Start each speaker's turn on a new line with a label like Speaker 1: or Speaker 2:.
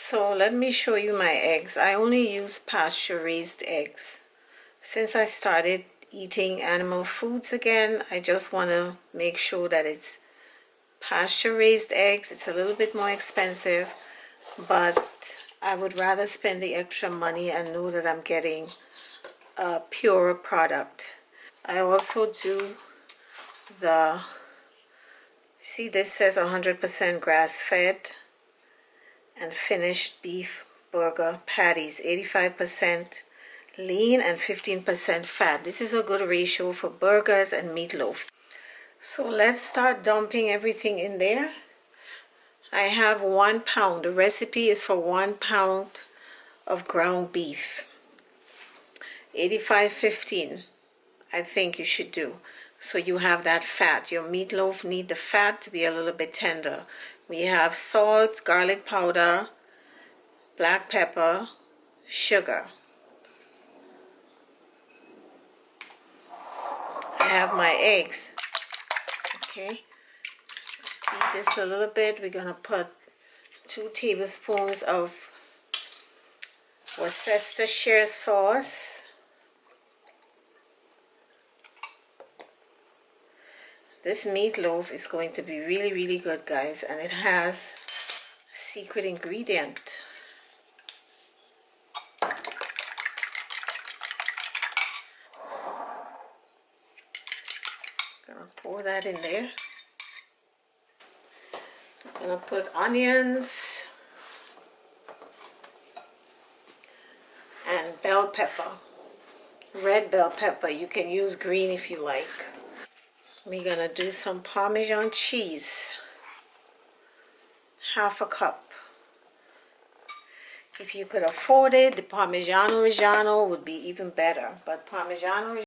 Speaker 1: So let me show you my eggs. I only use pasture-raised eggs. Since I started eating animal foods again, I just want to make sure that it's pasture-raised eggs. It's a little bit more expensive, but I would rather spend the extra money and know that I'm getting a purer product. I also do see this says 100% grass-fed and finished beef burger patties, 85% lean and 15% fat. This is a good ratio for burgers and meatloaf. So let's start dumping everything in there. I have 1 pound. The recipe is for 1 pound of ground beef. 85-15 I think you should do. So you have that fat. Your meatloaf need the fat to be a little bit tender. We have salt, garlic powder, black pepper, sugar. I have my eggs. Okay. Beat this a little bit. We're going to put 2 tablespoons of Worcestershire sauce. This meatloaf is going to be really, really good, guys, and it has a secret ingredient. Gonna pour that in there. Gonna put onions and bell pepper, red bell pepper. You can use green if you like. We're gonna do some Parmesan cheese, half a cup. If you could afford it, the Parmigiano Reggiano would be even better, but Parmigiano